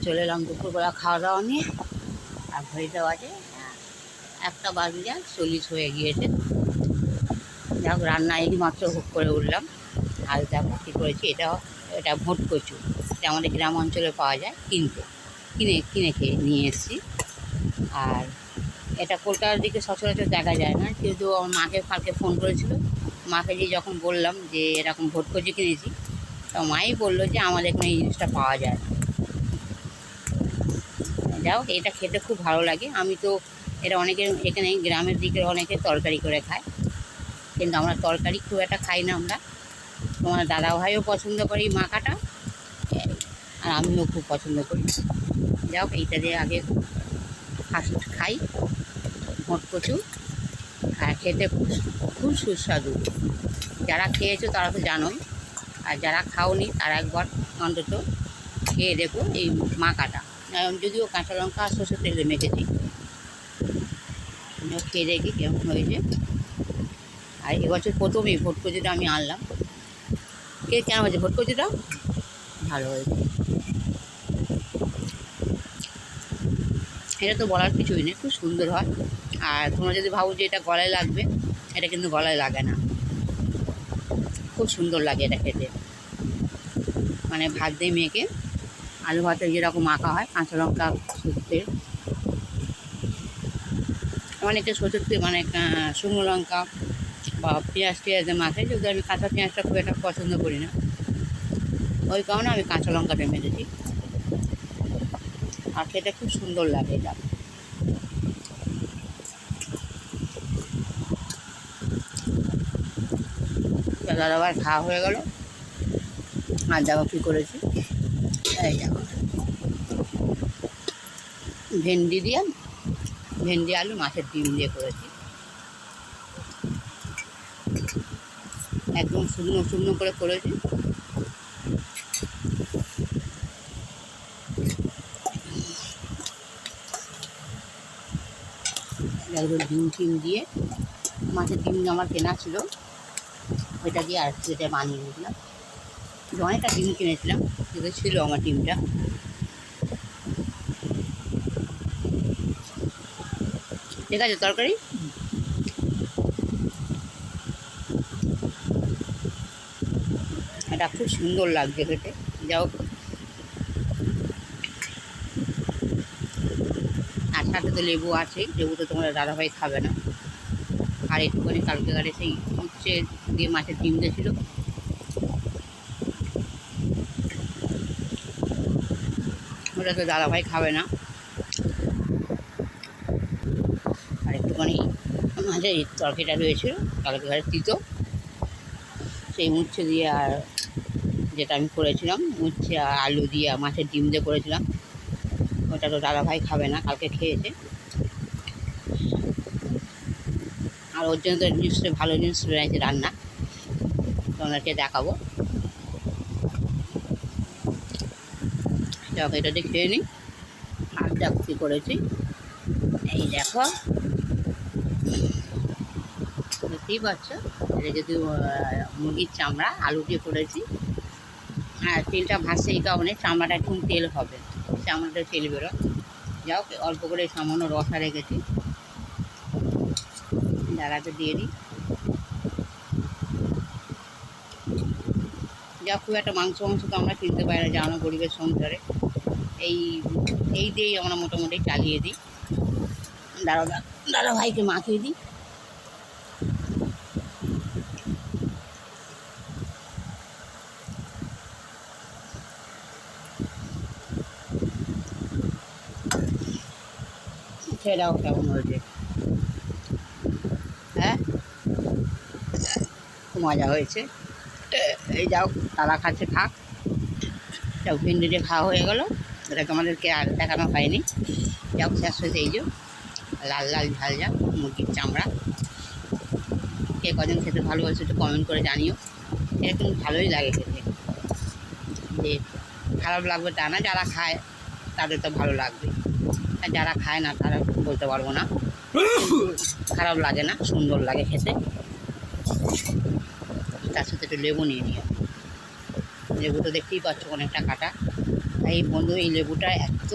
চলে এলাম দুপুরবেলা খাওয়া দাওয়া নিয়ে। আর ঘড়িটা বাজে 1টা বাজে, 40 হয়ে গিয়েছে। যাক, রান্না এই মাত্র হুক করে উঠলাম। আজ দেখো কী করেছি। এটা ভোট কচু। এটা আমাদের গ্রাম অঞ্চলে পাওয়া যায়, কিনে খেয়ে নিয়ে এসেছি। আর এটা কলকাতার দিকে সচরাচর দেখা যায় না, কিন্তু আমার মাকে কালকে ফোন করেছিল। মাকে যে যখন বললাম যে এরকম ভোট কচু কিনেছি, তো মাই বললো যে আমাদের এখানে এই জিনিসটা পাওয়া যায় না। যাও, এটা খেতে খুব ভালো লাগে। আমি তো এটা এখানে গ্রামের দিকে অনেকে তরকারি করে খায়, কিন্তু আমরা তরকারি খুব একটা খাই না। আমরা, তোমার দাদাভাইও পছন্দ করি মাখাটা, আর আমিও খুব পছন্দ করি। যাও, এইটা দিয়ে আগে ফার্স্ট খাই ভোট কচু। আর খেতে খুব খুব সুস্বাদু। যারা খেয়েছো তারা তো জানোই, আর যারা খাওনি তারা একবার অন্তত খেয়ে দেখো এই মাখাটা। যদিও কাঁচা লঙ্কা আর সরষের তেলে মেখেছি, খেয়ে দেখি কেমন হয়েছে। আর এবছর প্রথমেই ভোট কচুটা আমি আনলাম। কেমন হয়েছে ভোট কচুটা? ভালো হয়েছে। এটা তো বলার কিছুই নেই, খুব সুন্দর হয়। আর তোমরা যদি ভাবো যে এটা গলায় লাগবে, এটা কিন্তু গলায় লাগে না। খুব সুন্দর লাগে এটা খেতে। মানে ভাত দিয়ে মেখে, আলু ভাতে যেরকম মাখা হয়, কাঁচা লঙ্কা সরষের তেল, অনেকে সরষের তেল মানে শুকনো লঙ্কা বা পেঁয়াজে মাখে, যদি আমি কাঁচা পেঁয়াজটা খুব একটা পছন্দ করি না, ওই কারণে আমি কাঁচা লঙ্কাটা মেখেছি। আর খেতে খুব সুন্দর লাগে এটা। দাদাবার খাওয়া হয়ে গেল। আর দেখো কী করেছি। এই দেখো, ভেন্ডি আলু মাছের ডিম দিয়ে করেছি। একদম শুকনো শুকনো করে করেছি। একদম ডিম দিয়ে, মাছের ডিম আমার কেনা ছিল, ওইটা দিয়ে আর সেটা বানিয়ে নিয়েছিলাম। অনেকটা ডিম কিনেছিলাম, কিন্তু ছিল আমার ডিমটা। ঠিক আছে, তরকারি এটা খুব সুন্দর লাগছে খেতে। যাও, আর সাথে তো লেবু আছেই। লেবু তো তোমরা দাদাভাই খাবে না। আর একটুখানি কালকে গাড়ি সেই উচ্ছে দিয়ে মাছের ডিম দিয়েছিল, ওটা তো দাদাভাই খাবে না। আর একটুখানি মাঝে তরকারিটা রয়েছিল কালকে গাড়ি তিতো, সেই উচ্ছে দিয়ে, আর যেটা আমি করেছিলাম উচ্ছে আর আলু দিয়ে মাছের ডিম দিয়ে করেছিলাম, ওটা তো দাদাভাই খাবে না, কালকে খেয়েছে। আর ওর জন্য তো নিশ্চয়ই ভালো জিনিস বেড়েছে রান্না, তোমাদেরকে দেখাবো। এটা দিয়ে খেয়ে নিই। আর দেখো কী করেছি। এই দেখো, দেখতেই পাচ্ছ, এটা যদি মুরগির চামড়া আলু দিয়ে করেছি। হ্যাঁ, তেলটা ভাসছে এই কারণে, চামড়াটা একটু তেল হবে, চামড়াটা তেল বেরো। যাও, অল্প করে সামান্য রসা রেখেছি, ডালাতে দিয়ে দিই। যা, খুব একটা মাংস তো আমরা কিনতে পারি না, জানো গরিবের সংসারে। এই দিয়েই আমরা মোটামুটি চালিয়ে দিই। দাদাভাইকে মাখিয়ে দিই। সেটাও কেমন হয়েছে? হ্যাঁ, খুব মজা হয়েছে। এই যাও, তারা খাচ্ছে, থাক। যাও, ভেন্ডিতে খাওয়া হয়ে গেলো। এটাকে আমাদেরকে আর দেখানো হয়নি। যাও, শেষ হয়েছে। এই যে লাল লাল ঝাল যা মুরগির চামড়া। কে কজন খেতে ভালোবাসে একটু কমেন্ট করে জানিও। এটা কিন্তু ভালোই লাগে খেতে, যে খারাপ লাগবে তা না। যারা খায় তাদের তো ভালো লাগবে, আর যারা খায় না তারা বলতে পারবো না। খারাপ লাগে না, সুন্দর লাগে খেতে। তার সাথে একটু লেবু নিয়ে নিও। লেবু তো দেখতেই পাচ্ছ অনেকটা কাটা, এই বন্ধু এই লেবুটা এত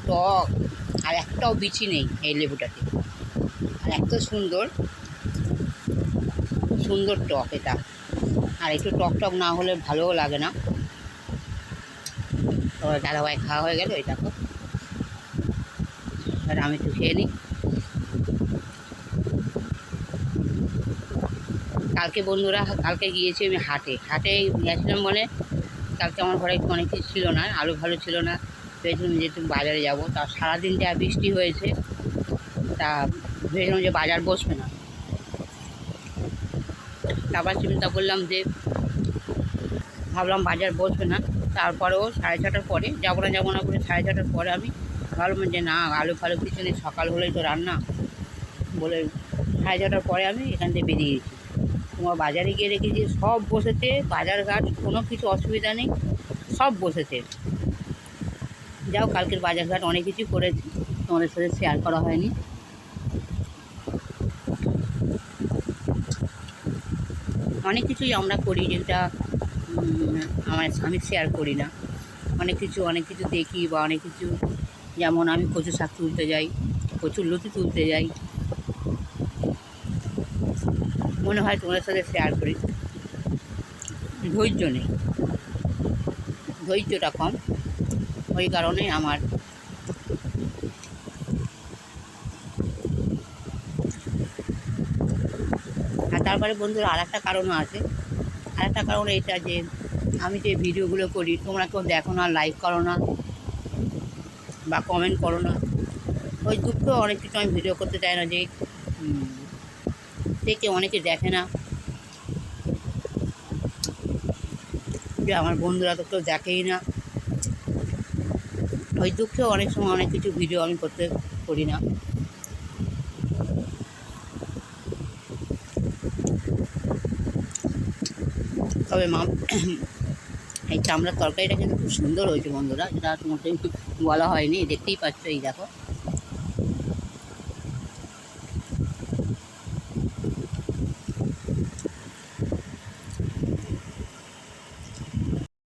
টক, আর একটাও বিচি নেই এই লেবুটাতে, আর এত সুন্দর সুন্দর টক এটা। আর একটু টক টক না হলে ভালোও লাগে না। তো দাদাভাই খাওয়া হয়ে গেল, এটা তো আর আমি একটু খেয়ে নিই। কালকে বন্ধুরা, কালকে গিয়েছি আমি হাটে গিয়েছিলাম বলে কালকে আমার ঘরে অনেক কিছু ছিল না, আলু ভালো ছিল না, ভেবেছিলাম যে একটু বাজারে যাবো। তা সারাদিন যা বৃষ্টি হয়েছে, তা ভেবেছিলাম যে বাজার বসবে না। তারপর চিন্তা করলাম যে ভাবলাম বাজার বসবে না, তারপরেও 6:30টার পরে যাবো না করে 6:30টার পরে আমি ভাবলাম যে না, আলু ফালু কিছু নেই, সকাল হলেই তো রান্না বলে 6:30টার পরে আমি এখান থেকে বেরিয়ে গেছি। তোমার বাজারে গিয়ে রেখেছি, সব বসেছে, বাজার ঘাট কোনো কিছু অসুবিধা নেই, সব বসেছে। যাও, কালকের বাজার ঘাট অনেক কিছু করেছি, তোমাদের সাথে শেয়ার করা হয়নি। অনেক কিছুই আমরা করি যেটা আমি শেয়ার করি না। অনেক কিছু দেখি বা অনেক কিছু, যেমন আমি কচু শাক তুলতে যাই, কচুর লতি তুলতে যাই, মনে হয় তোমাদের সাথে শেয়ার করি। ধৈর্য নেই, ধৈর্যটা কম, ওই কারণে আমার। আর তারপরে বন্ধুরা আরেকটা কারণও আছে, আরেকটা কারণ এইটা যে আমি যে ভিডিওগুলো করি তোমরা কেউ দেখো না, লাইক করো না বা কমেন্ট করো না। ওই দুঃখ অনেক কিছু আমি ভিডিও করতে চাই না, যে দেখে অনেকে দেখে না, যে আমার বন্ধুরা তো কেউ দেখেই না। ওই দুঃখে অনেক সময় অনেক কিছু ভিডিও আমি করতে করি না। তবে এই চামড়ার তরকারিটা কিন্তু খুব সুন্দর হয়েছে বন্ধুরা, যেটা তোমাকে বলা হয়নি, দেখতেই পাচ্ছ, এই দেখো।